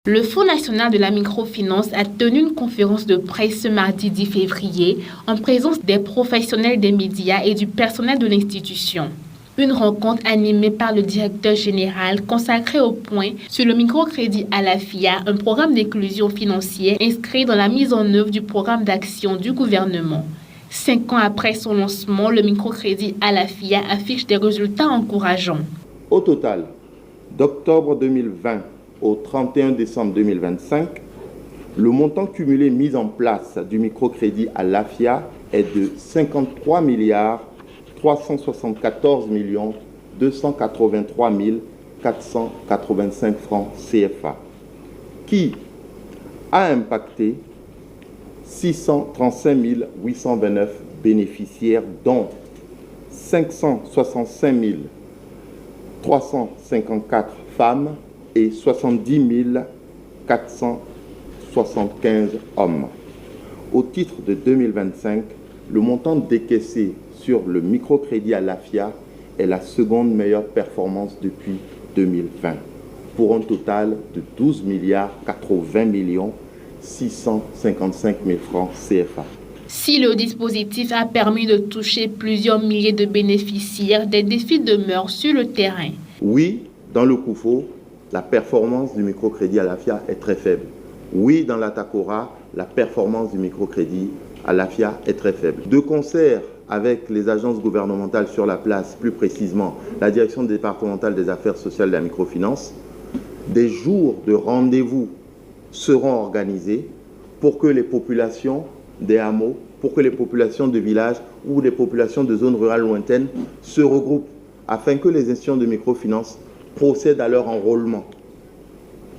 Le Fonds national de la microfinance a tenu une conférence de presse ce mardi 10 février en présence des professionnels des médias et du personnel de l'institution. Une rencontre animée par le directeur général consacrée au point sur le microcrédit Alafia, un programme d'inclusion financière inscrit dans la mise en œuvre du programme d'action du gouvernement. 5 ans après son lancement, le microcrédit Alafia affiche des résultats encourageants. Au total, d'octobre 2020 au 31 décembre 2025, le montant cumulé mis en place du microcrédit Alafia est de 53 374 283 485 francs CFA, qui a impacté 635 829 bénéficiaires, dont 565 354 femmes et 70 475 hommes. Au titre de 2025, le montant décaissé sur le microcrédit Alafia est la seconde meilleure performance depuis 2020, pour un total de 12 80 655 000 francs CFA. Si le dispositif a permis de toucher plusieurs milliers de bénéficiaires, des défis demeurent sur le terrain. Oui, dans le COUFO, la performance du microcrédit Alafia est très faible. Oui, dans la TACORA, la performance du microcrédit Alafia est très faible. De concert avec les agences gouvernementales sur la place, plus précisément la direction départementale des affaires sociales de la microfinance, des jours de rendez-vous seront organisés pour que les populations des hameaux, pour que les populations de villages ou les populations de zones rurales lointaines se regroupent afin que les institutions de microfinance procèdent à leur enrôlement.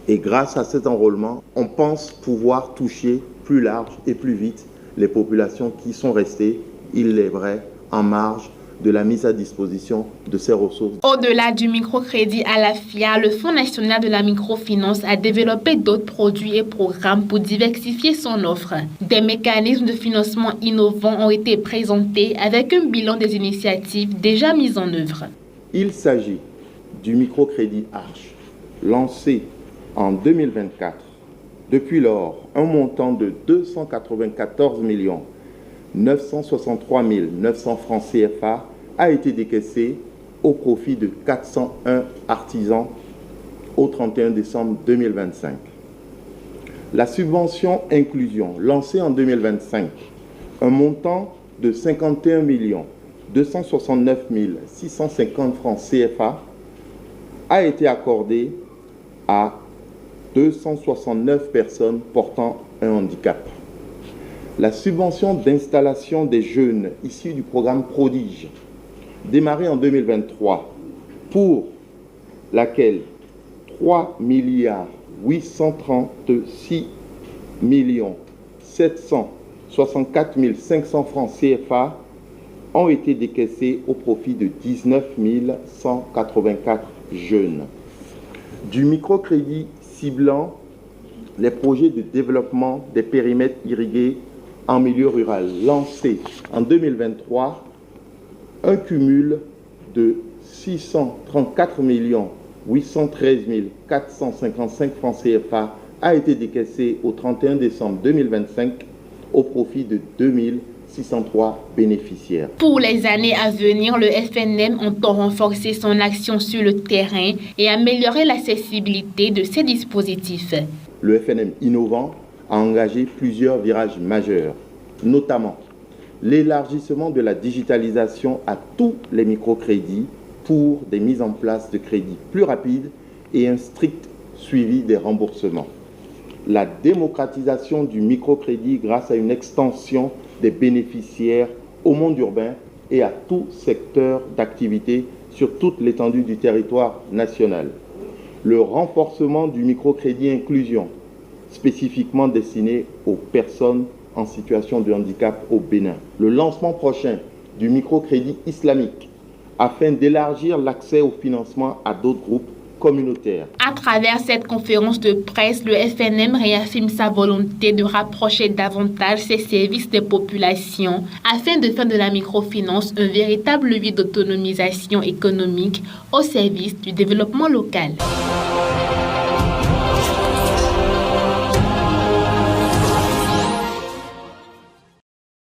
Et grâce à cet enrôlement, on pense pouvoir toucher plus large et plus vite les populations qui sont restées, il est vrai, en marge de la mise à disposition de ces ressources. Au-delà du microcrédit Alafia, le Fonds national de la microfinance a développé d'autres produits et programmes pour diversifier son offre. Des mécanismes de financement innovants ont été présentés avec un bilan des initiatives déjà mises en œuvre. Il s'agit du microcrédit Arche, lancé en 2024. Depuis lors, un montant de 294 963 900 francs CFA a été décaissé au profit de 401 artisans au 31 décembre 2025. La subvention inclusion, lancée en 2025, un montant de 51 269 650 francs CFA, a été accordé à 269 personnes portant un handicap. La subvention d'installation des jeunes issus du programme Prodige, démarré en 2023, pour laquelle 3 836 764 500 francs CFA ont été décaissés au profit de 19 184 jeunes. Du microcrédit ciblant les projets de développement des périmètres irrigués en milieu rural, lancé en 2023, un cumul de 634 813 455 francs CFA a été décaissé au 31 décembre 2025 au profit de 2603 bénéficiaires. Pour les années à venir, le FNM entend renforcer son action sur le terrain et améliorer l'accessibilité de ces dispositifs. Le FNM innovant a engagé plusieurs virages majeurs, notamment l'élargissement de la digitalisation à tous les microcrédits pour des mises en place de crédits plus rapides et un strict suivi des remboursements. La démocratisation du microcrédit grâce à une extension des bénéficiaires au monde urbain et à tout secteur d'activité sur toute l'étendue du territoire national. Le renforcement du microcrédit inclusion, spécifiquement destiné aux personnes en situation de handicap au Bénin. Le lancement prochain du microcrédit islamique afin d'élargir l'accès au financement à d'autres groupes communautaires. À travers cette conférence de presse, le FNM réaffirme sa volonté de rapprocher davantage ses services des populations afin de faire de la microfinance un véritable levier d'autonomisation économique au service du développement local.